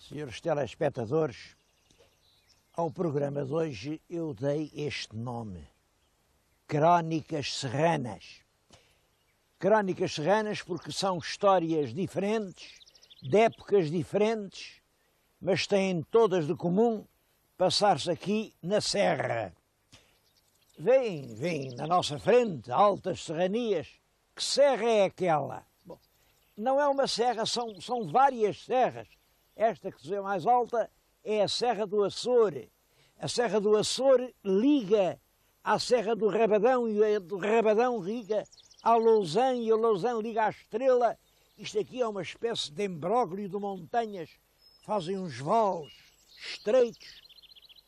Senhores telespectadores, ao programa de hoje eu dei este nome: Crónicas Serranas. Crónicas Serranas porque são histórias diferentes, de épocas diferentes, mas têm todas de comum passar-se aqui na Serra. Vêm na nossa frente altas serranias. Que serra é aquela? Bom, não é uma serra, são várias serras. Esta que se vê mais alta é a Serra do Açor. A Serra do Açor liga à Serra do Rabadão e a do Rabadão liga à Lousã e a Lousã liga à Estrela. Isto aqui é uma espécie de imbróglio de montanhas que fazem uns vales estreitos.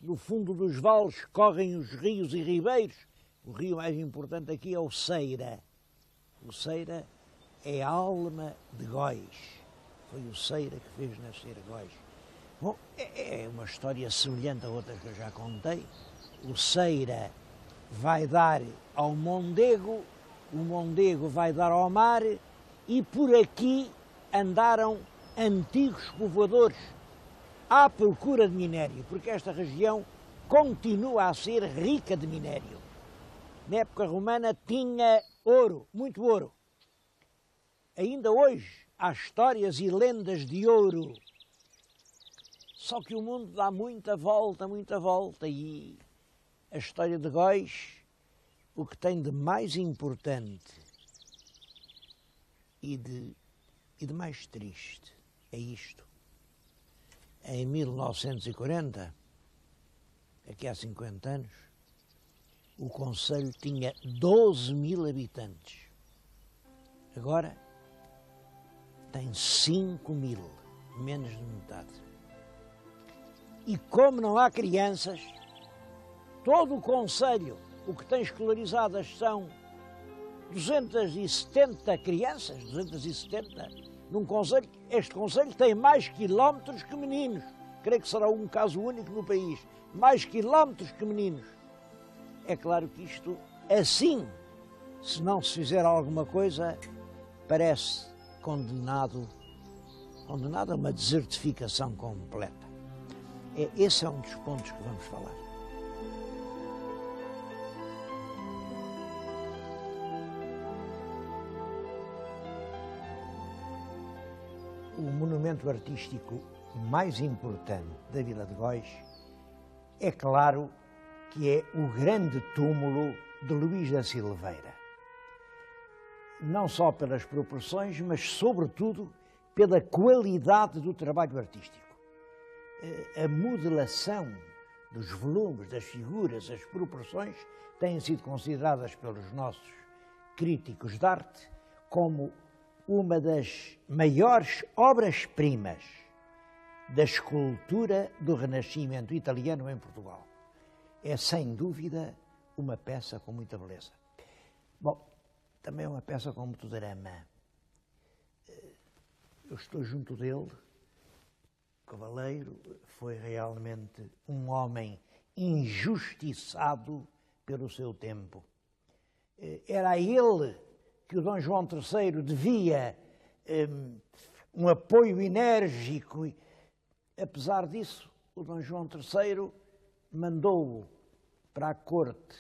No fundo dos vales correm os rios e ribeiros. O rio mais importante aqui é o Ceira. O Ceira é a alma de Góis. Foi o Ceira que fez nascer Góis. Bom, é uma história semelhante a outras que eu já contei. O Ceira vai dar ao Mondego, o Mondego vai dar ao mar e por aqui andaram antigos povoadores à procura de minério, porque esta região continua a ser rica de minério. Na época romana tinha ouro, muito ouro. Ainda hoje há histórias e lendas de ouro. Só que o mundo dá muita volta e a história de Góis, o que tem de mais importante e de mais triste é isto. Em 1940, aqui há 50 anos, o concelho tinha 12.000 habitantes. Agora tem 5.000, menos de metade. E como não há crianças, todo o concelho, o que tem escolarizadas são 270 crianças, 270, num concelho. Este concelho tem mais quilómetros que meninos. Creio que será um caso único no país. Mais quilómetros que meninos. É claro que isto, assim, se não se fizer alguma coisa, parece condenado a uma desertificação completa. Esse é um dos pontos que vamos falar. O monumento artístico mais importante da Vila de Góis é claro que é o grande túmulo de Luís da Silveira. Não só pelas proporções, mas sobretudo pela qualidade do trabalho artístico. A modelação dos volumes, das figuras, as proporções têm sido consideradas pelos nossos críticos de arte como uma das maiores obras-primas da escultura do Renascimento italiano em Portugal. É, sem dúvida, uma peça com muita beleza. Bom, também é uma peça com muito drama. Eu estou junto dele. O Cavaleiro foi realmente um homem injustiçado pelo seu tempo. Era a ele que o Dom João III devia um apoio enérgico. Apesar disso, o Dom João III mandou-o para a corte,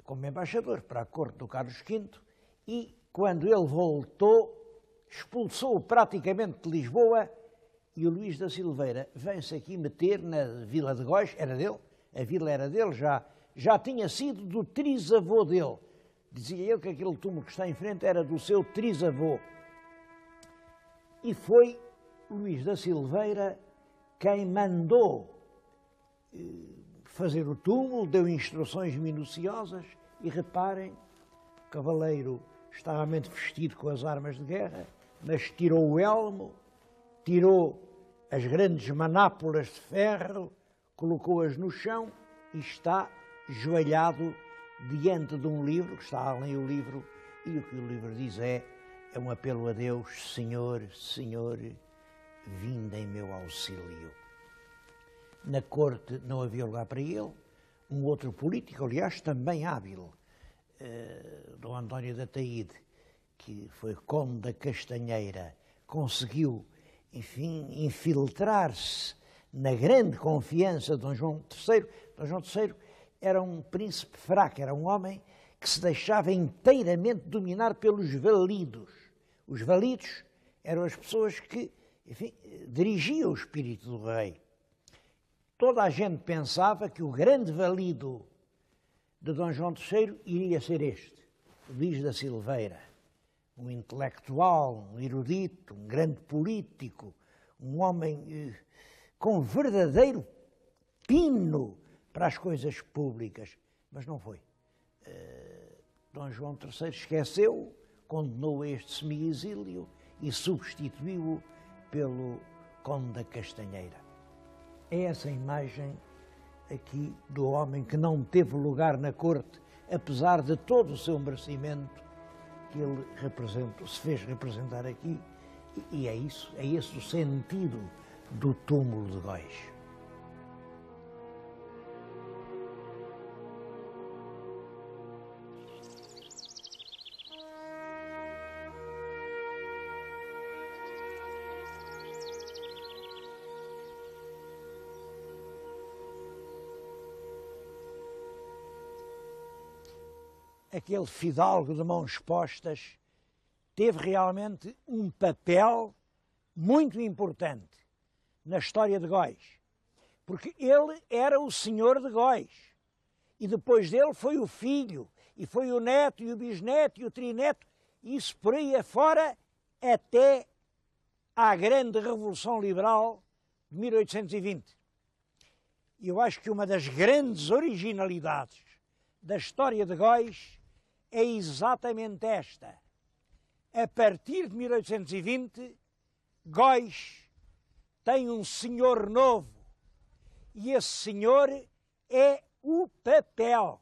como embaixador, para a corte do Carlos V, e quando ele voltou, expulsou-o praticamente de Lisboa, e o Luís da Silveira vem-se aqui meter na Vila de Góis. Era dele, a vila era dele, já tinha sido do trisavô dele. Dizia ele que aquele túmulo que está em frente era do seu trisavô. E foi Luís da Silveira quem mandou fazer o túmulo, deu instruções minuciosas e reparem, o Cavaleiro estava realmente vestido com as armas de guerra, mas tirou o elmo, tirou as grandes manápolas de ferro, colocou-as no chão e está joelhado diante de um livro, que está além do livro, e o que o livro diz é um apelo a Deus: Senhor, Senhor, vinde em meu auxílio. Na corte não havia lugar para ele. Um outro político, aliás, também hábil, Dom António da Taíde, que foi conde da Castanheira, conseguiu enfim, infiltrar-se na grande confiança de Dom João III. Dom João III era um príncipe fraco, era um homem que se deixava inteiramente dominar pelos validos. Os validos eram as pessoas que, enfim, dirigiam o espírito do rei. Toda a gente pensava que o grande valido de Dom João III iria ser este, Luís da Silveira, um intelectual, um erudito, um grande político, um homem com verdadeiro pino para as coisas públicas, mas não foi. Dom João III esqueceu, condenou este semi-exílio e substituiu-o pelo Conde da Castanheira. É essa imagem aqui do homem que não teve lugar na corte, apesar de todo o seu merecimento, que ele se fez representar aqui, e é isso, é esse o sentido do túmulo de Góis. Aquele fidalgo de mãos postas teve realmente um papel muito importante na história de Góis, porque ele era o senhor de Góis, e depois dele foi o filho, e foi o neto, e o bisneto, e o trineto, e isso por aí afora, até à grande Revolução Liberal de 1820. E eu acho que uma das grandes originalidades da história de Góis é exatamente esta. A partir de 1820, Góis tem um senhor novo, e esse senhor é o papel.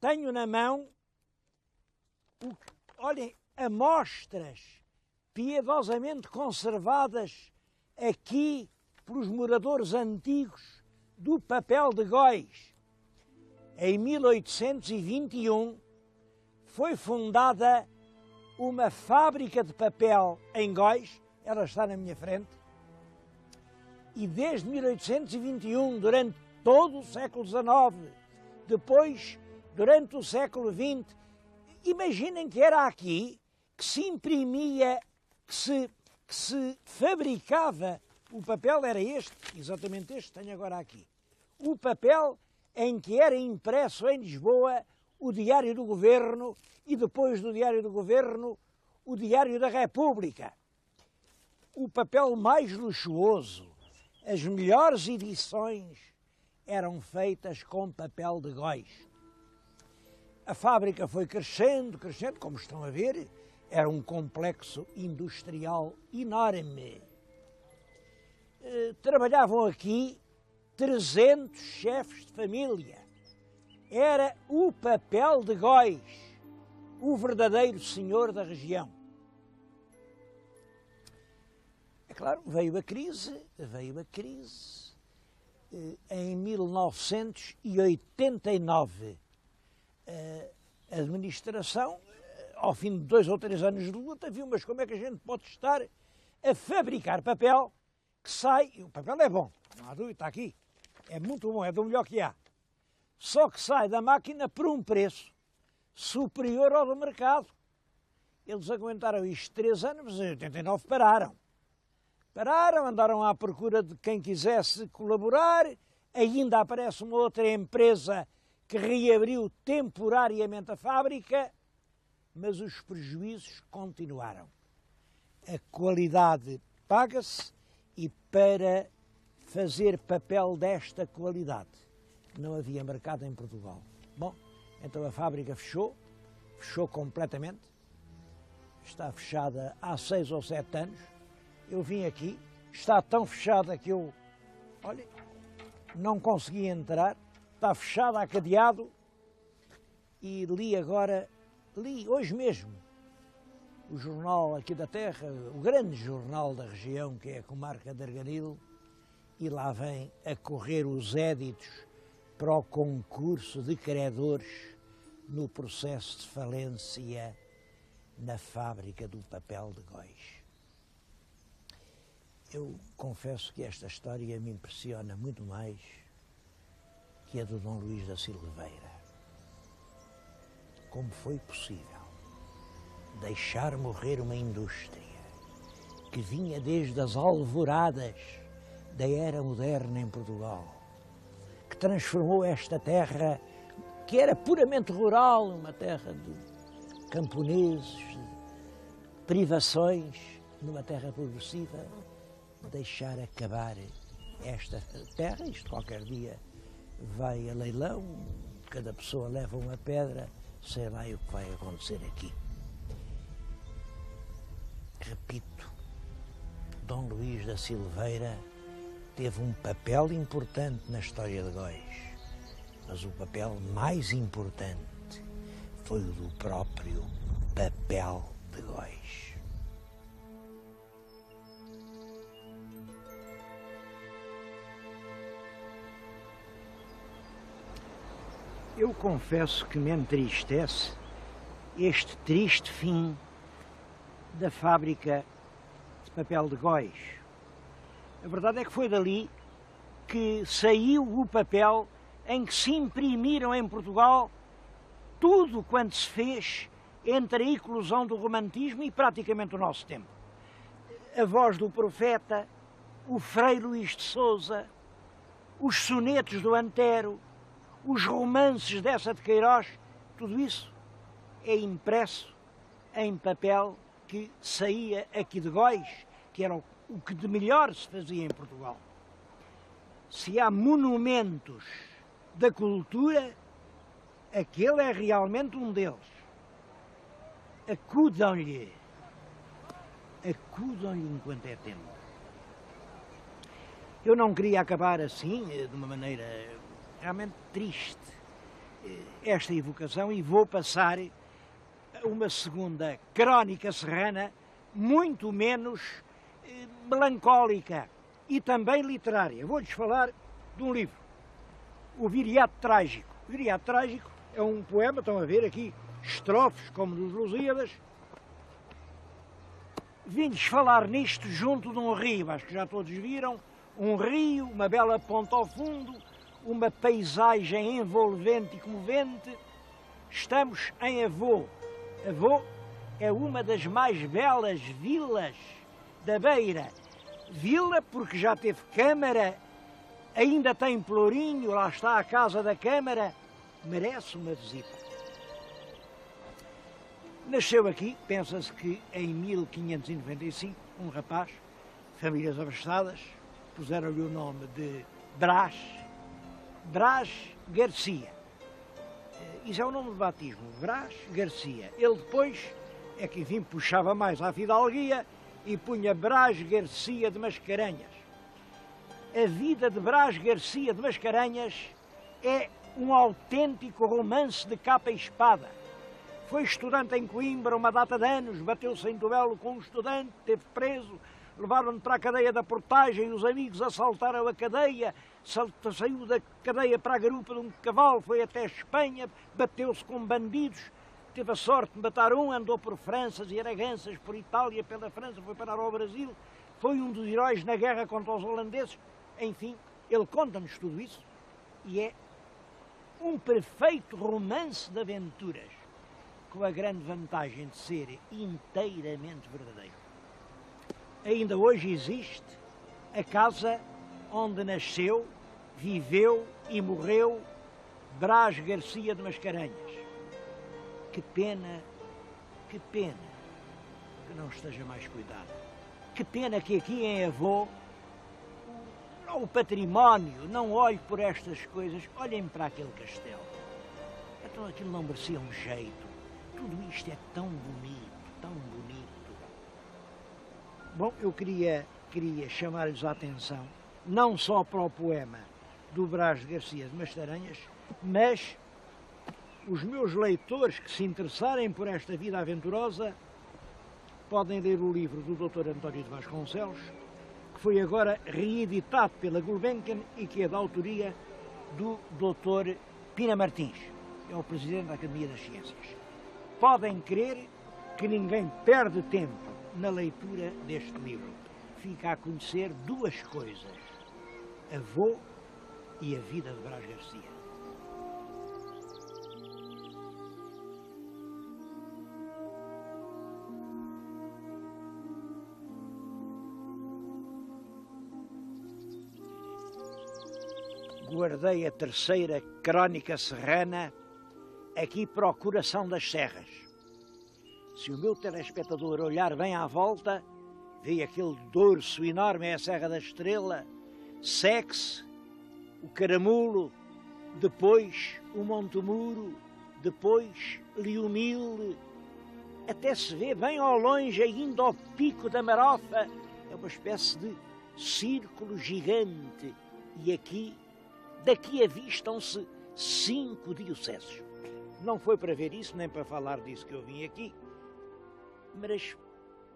Tenho na mão, olhem, amostras piedosamente conservadas aqui pelos moradores antigos do papel de Góis. Em 1821 foi fundada uma fábrica de papel em Góis, ela está na minha frente, e desde 1821, durante todo o século XIX, depois, durante o século XX, imaginem que era aqui que se imprimia, que se fabricava, o papel era este, exatamente este que tenho agora aqui, o papel em que era impresso em Lisboa o Diário do Governo e depois do Diário do Governo o Diário da República. O papel mais luxuoso, as melhores edições eram feitas com papel de Góis. A fábrica foi crescendo, como estão a ver, era um complexo industrial enorme. Trabalhavam aqui 300 chefes de família. Era o papel de Góis, o verdadeiro senhor da região. É claro, veio a crise. Em 1989, a administração, ao fim de 2 ou 3 anos de luta, viu, mas como é que a gente pode estar a fabricar papel que sai, o papel é bom, não há dúvida, está aqui, é muito bom, é do melhor que há, só que sai da máquina por um preço superior ao do mercado. Eles aguentaram isto 3 anos, mas em 89 pararam, andaram à procura de quem quisesse colaborar, ainda aparece uma outra empresa que reabriu temporariamente a fábrica, mas os prejuízos continuaram. A qualidade paga-se, e para fazer papel desta qualidade não havia mercado em Portugal. Bom, então a fábrica fechou completamente, está fechada há 6 ou 7 anos. Eu vim aqui, está tão fechada que eu, olha, não consegui entrar, está fechada, cadeado, e li hoje mesmo, o jornal aqui da terra, o grande jornal da região, que é a comarca de Arganil, e lá vem a correr os éditos para o concurso de credores no processo de falência na fábrica do papel de Góis. Eu confesso que esta história me impressiona muito mais que a do Dom Luís da Silveira. Como foi possível deixar morrer uma indústria que vinha desde as alvoradas da era moderna em Portugal, que transformou esta terra, que era puramente rural, uma terra de camponeses, de privações, numa terra progressiva, deixar acabar esta terra. Isto qualquer dia vai a leilão, cada pessoa leva uma pedra, sei lá o que vai acontecer aqui. Repito, Dom Luís da Silveira teve um papel importante na história de Góis, mas o papel mais importante foi o do próprio papel de Góis. Eu confesso que me entristece este triste fim da fábrica de papel de Góis. A verdade é que foi dali que saiu o papel em que se imprimiram em Portugal tudo quanto se fez entre a eclosão do romantismo e praticamente o nosso tempo. A Voz do Profeta, o Frei Luís de Sousa, os sonetos do Antero, os romances dessa de Queiroz, tudo isso é impresso em papel que saía aqui de Góis, que era o que de melhor se fazia em Portugal. Se há monumentos da cultura, aquele é realmente um deles. Acudam-lhe enquanto é tempo. Eu não queria acabar assim, de uma maneira realmente triste, esta evocação, e vou passar a uma segunda crónica serrana, muito menos melancólica e também literária. Vou-lhes falar de um livro, O Viriato Trágico. O Viriato Trágico é um poema, estão a ver aqui, estrofes como dos Lusíadas. Vim-lhes falar nisto junto de um rio, acho que já todos viram, um rio, uma bela ponta ao fundo, uma paisagem envolvente e comovente. Estamos em Avô. Avô é uma das mais belas vilas da Beira. Vila porque já teve Câmara, ainda tem Pelourinho, lá está a Casa da Câmara, merece uma visita. Nasceu aqui, pensa-se que em 1595, um rapaz, famílias abastadas, puseram-lhe o nome de Brás Garcia. Isso é o nome de batismo, Brás Garcia. Ele depois é que, enfim, puxava mais à fidalguia e punha Brás Garcia de Mascarenhas. A vida de Brás Garcia de Mascarenhas é um autêntico romance de capa e espada. Foi estudante em Coimbra uma data de anos, bateu-se em duelo com um estudante, esteve preso, levaram-no para a cadeia da portagem, os amigos assaltaram a cadeia, saiu da cadeia para a garupa de um cavalo, foi até a Espanha, bateu-se com bandidos, teve a sorte de matar um, andou por Franças e Araganças, por Itália, pela França, foi parar ao Brasil, foi um dos heróis na guerra contra os holandeses. Enfim, ele conta-nos tudo isso e é um perfeito romance de aventuras, com a grande vantagem de ser inteiramente verdadeiro. Ainda hoje existe a casa onde nasceu, viveu e morreu Brás Garcia de Mascarenhas. Que pena que não esteja mais cuidado. Que pena que aqui em Avô o património não olhe por estas coisas, olhem para aquele castelo. Então aquilo não merecia um jeito. Tudo isto é tão bonito, tão bonito. Bom, eu queria chamar-lhes a atenção, não só para o poema do Brás Garcia de Mascarenhas, mas os meus leitores que se interessarem por esta vida aventurosa podem ler o livro do Dr. António de Vasconcelos, que foi agora reeditado pela Gulbenkian e que é da autoria do Dr. Pina Martins, que é o Presidente da Academia das Ciências. Podem crer que ninguém perde tempo na leitura deste livro. fica a conhecer duas coisas: avô e a vida de Brás Garcia. Guardei a terceira crónica serrana aqui para o coração das serras. Se o meu telespectador olhar bem à volta, vê aquele dorso enorme, é a Serra da Estrela, segue-se o Caramulo, depois o Monte Muro, depois Liumil, até se vê bem ao longe, ainda ao pico da Marofa, é uma espécie de círculo gigante. E daqui avistam-se 5 dioceses. Não foi para ver isso, nem para falar disso que eu vim aqui, mas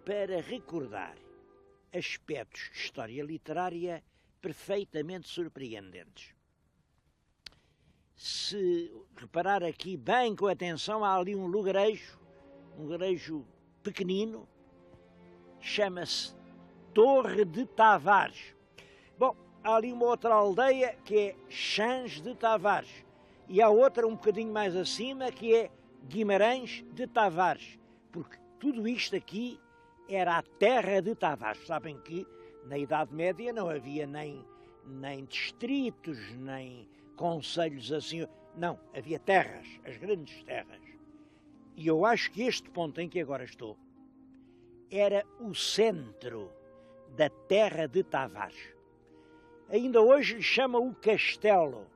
para recordar aspectos de história literária perfeitamente surpreendentes. Se reparar aqui bem com atenção, há ali um lugarejo pequenino, chama-se Torre de Tavares. Bom, há ali uma outra aldeia que é Chãs de Tavares e há outra um bocadinho mais acima que é Guimarães de Tavares, porque tudo isto aqui era a terra de Tavares. Sabem que na Idade Média não havia nem distritos, nem concelhos assim, não, havia terras, as grandes terras. E eu acho que este ponto em que agora estou era o centro da terra de Tavares. Ainda hoje lhe chama o castelo.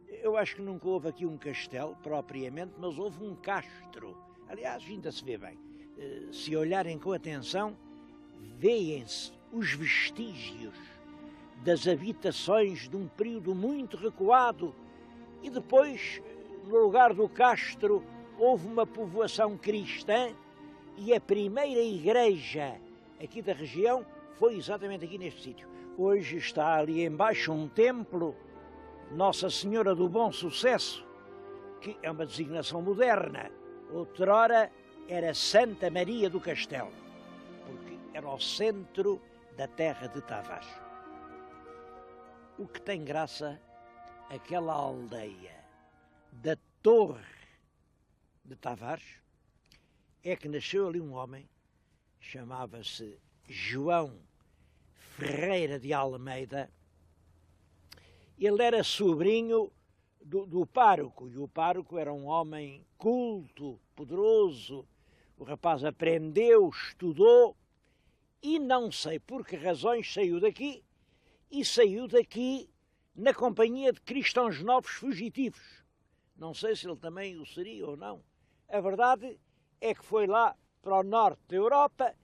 Eu acho que nunca houve aqui um castelo propriamente, mas houve um castro. Aliás, ainda se vê bem. Se olharem com atenção, veem-se os vestígios das habitações de um período muito recuado. E depois, no lugar do castro, houve uma povoação cristã e a primeira igreja aqui da região foi exatamente aqui neste sítio. Hoje está ali embaixo um templo, Nossa Senhora do Bom Sucesso, que é uma designação moderna. Outrora era Santa Maria do Castelo, porque era o centro da terra de Tavares. O que tem graça, aquela aldeia da Torre de Tavares, é que nasceu ali um homem, chamava-se João Ferreira de Almeida. Ele era sobrinho do pároco, e o pároco era um homem culto, poderoso. O rapaz aprendeu, estudou, e não sei por que razões saiu daqui na companhia de cristãos novos fugitivos. Não sei se ele também o seria ou não. A verdade é que foi lá para o norte da Europa.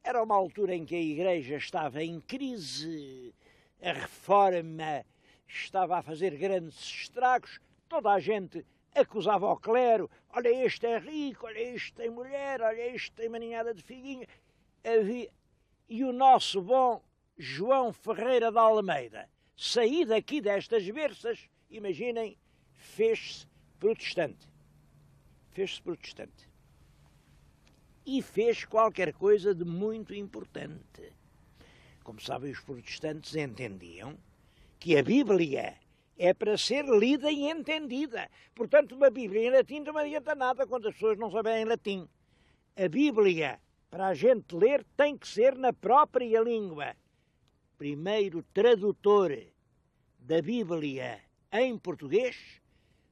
Era uma altura em que a Igreja estava em crise, a reforma estava a fazer grandes estragos, toda a gente acusava o clero: olha, este é rico, olha, este tem mulher, olha, este tem maninhada de figuinha. E o nosso bom João Ferreira de Almeida, saí daqui destas berças, imaginem, fez-se protestante. E fez qualquer coisa de muito importante. Como sabem, os protestantes entendiam que a Bíblia é para ser lida e entendida. Portanto, uma Bíblia em latim não adianta nada quando as pessoas não sabem latim. A Bíblia, para a gente ler, tem que ser na própria língua. Primeiro tradutor da Bíblia em português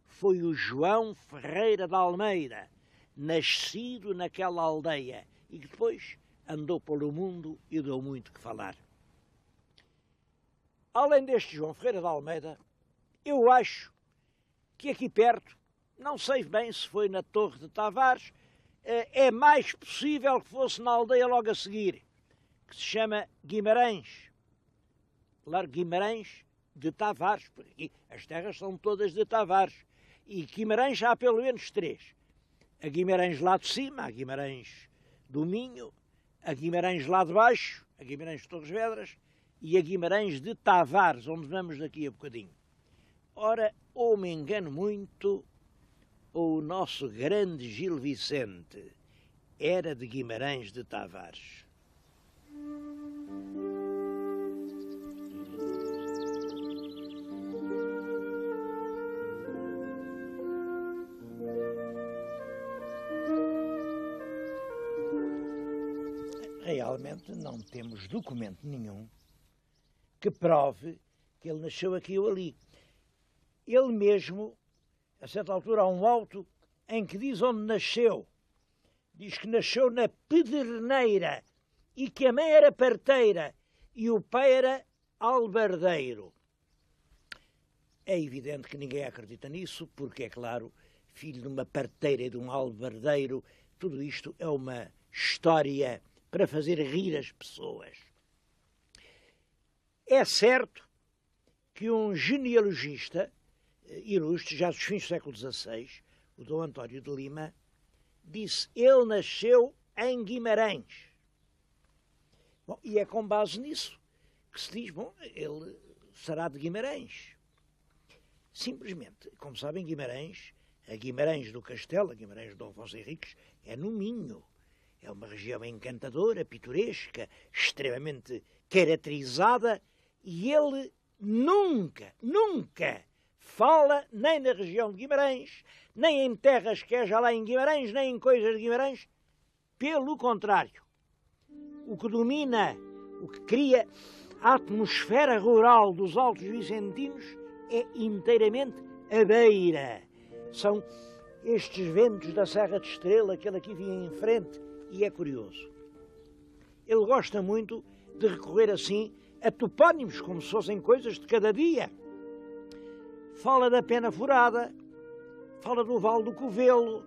foi o João Ferreira de Almeida, nascido naquela aldeia e que depois andou pelo mundo e deu muito que falar. Além deste João Ferreira de Almeida, eu acho que aqui perto, não sei bem se foi na Torre de Tavares, é mais possível que fosse na aldeia logo a seguir, que se chama Guimarães. Claro, Guimarães de Tavares, porque aqui as terras são todas de Tavares. E Guimarães já há pelo menos 3. A Guimarães lá de cima, a Guimarães do Minho, a Guimarães lá de baixo, a Guimarães de Torres Vedras e a Guimarães de Tavares, onde vamos daqui a bocadinho. Ora, ou me engano muito, ou o nosso grande Gil Vicente era de Guimarães de Tavares. realmente não temos documento nenhum que prove que ele nasceu aqui ou ali. Ele mesmo, a certa altura, há um auto em que diz onde nasceu. Diz que nasceu na Pederneira e que a mãe era parteira e o pai era albardeiro. É evidente que ninguém acredita nisso, porque, é claro, filho de uma parteira e de um albardeiro, tudo isto é uma história para fazer rir as pessoas. É certo que um genealogista ilustre, já dos fins do século XVI, o Dom António de Lima, disse ele nasceu em Guimarães. Bom, e é com base nisso que se diz, bom, ele será de Guimarães. Simplesmente, como sabem, Guimarães, a Guimarães do Castelo, a Guimarães de Dom Afonso Henriques, é no Minho. É uma região encantadora, pitoresca, extremamente caracterizada, e ele nunca fala nem na região de Guimarães, nem em terras que haja lá em Guimarães, nem em coisas de Guimarães. Pelo contrário, o que domina, o que cria a atmosfera rural dos Altos Vicentinos é inteiramente a beira. São estes ventos da Serra de Estrela que ele aqui vinha em frente, e é curioso. Ele gosta muito de recorrer assim a topónimos, como se fossem coisas de cada dia. Fala da Pena Furada, fala do Vale do Covelo,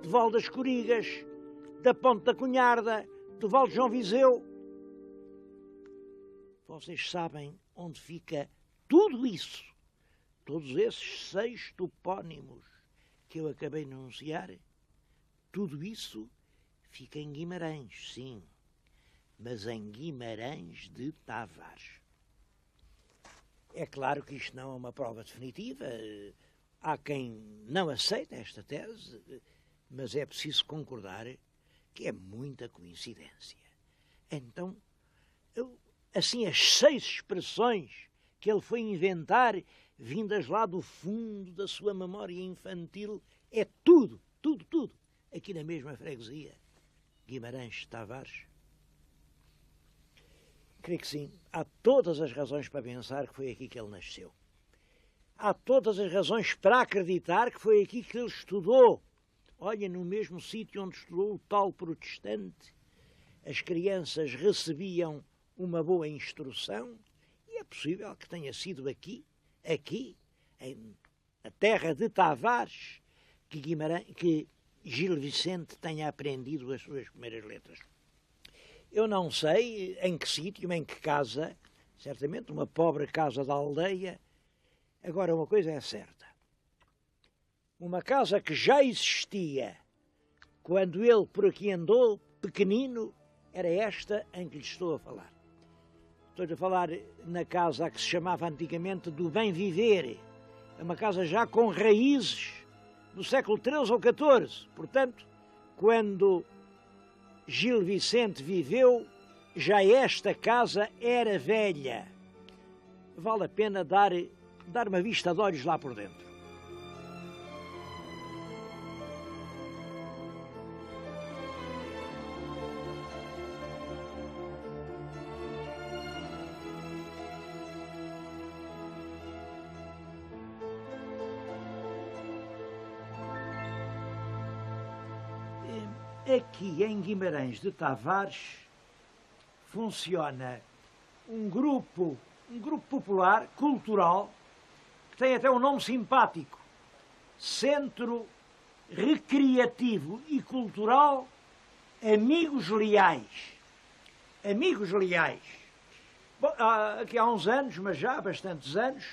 do Vale das Corigas, da Ponte da Cunharda, do Vale de João Viseu. Vocês sabem onde fica tudo isso? Todos esses 6 topónimos que eu acabei de anunciar? Tudo isso fica em Guimarães, sim, mas em Guimarães de Tavares. É claro que isto não é uma prova definitiva, há quem não aceita esta tese, mas é preciso concordar que é muita coincidência. Então, assim, as 6 expressões que ele foi inventar, vindas lá do fundo da sua memória infantil, é tudo, aqui na mesma freguesia, Guimarães de Tavares. Creio que sim. Há todas as razões para pensar que foi aqui que ele nasceu. Há todas as razões para acreditar que foi aqui que ele estudou. Olha, no mesmo sítio onde estudou o tal protestante, as crianças recebiam uma boa instrução, e é possível que tenha sido aqui, na terra de Tavares, que Gil Vicente tenha aprendido as suas primeiras letras. Eu não sei em que sítio, em que casa, certamente uma pobre casa da aldeia. Agora, uma coisa é certa. Uma casa que já existia quando ele por aqui andou, pequenino, era esta em que lhe estou a falar. Estou a falar na casa que se chamava antigamente do Bem Viver. É uma casa já com raízes do século XIII ou XIV. Portanto, quando Gil Vicente viveu, já esta casa era velha. Vale a pena dar uma vista de olhos lá por dentro. Aqui em Guimarães de Tavares funciona um grupo popular, cultural, que tem até um nome simpático: Centro Recreativo e Cultural Amigos Leais. Amigos Leais. Bom, aqui há uns anos, mas já há bastantes anos,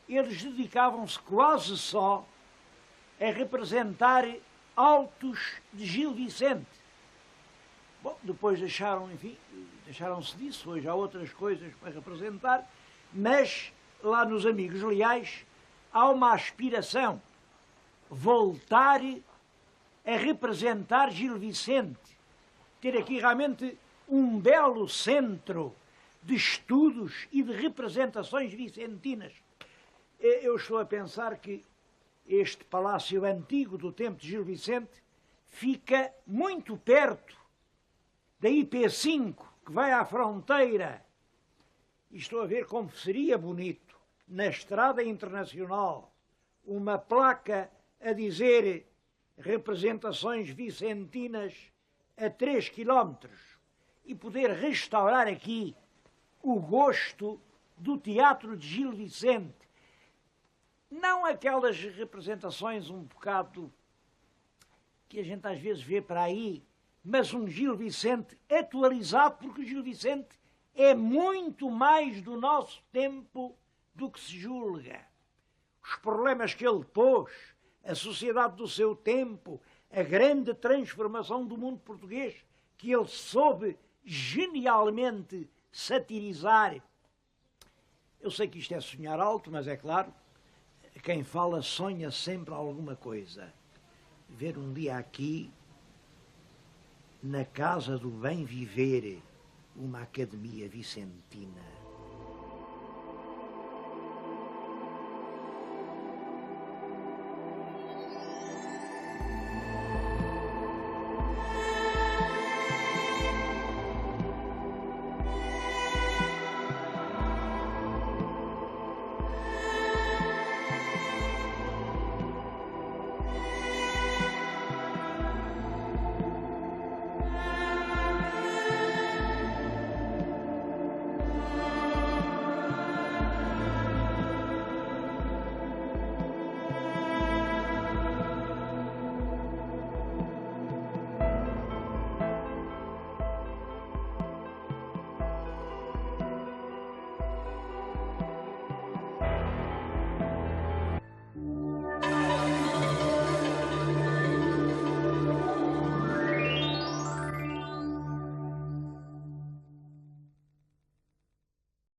eles dedicavam-se quase só a representar autos de Gil Vicente. Bom, depois deixaram-se disso, hoje há outras coisas para representar, mas lá nos Amigos Leais há uma aspiração: voltar a representar Gil Vicente, ter aqui realmente um belo centro de estudos e de representações vicentinas. Eu estou a pensar que este palácio antigo do tempo de Gil Vicente fica muito perto da IP5, que vai à fronteira, e estou a ver como seria bonito, na estrada internacional, uma placa a dizer representações vicentinas a 3 quilómetros e poder restaurar aqui o gosto do teatro de Gil Vicente. Não aquelas representações um bocado que a gente às vezes vê para aí, mas um Gil Vicente atualizado, porque o Gil Vicente é muito mais do nosso tempo do que se julga. Os problemas que ele pôs, a sociedade do seu tempo, a grande transformação do mundo português, que ele soube genialmente satirizar. Eu sei que isto é sonhar alto, mas é claro, quem fala sonha sempre alguma coisa. Ver um dia aqui, na Casa do Bem Viver, uma academia vicentina.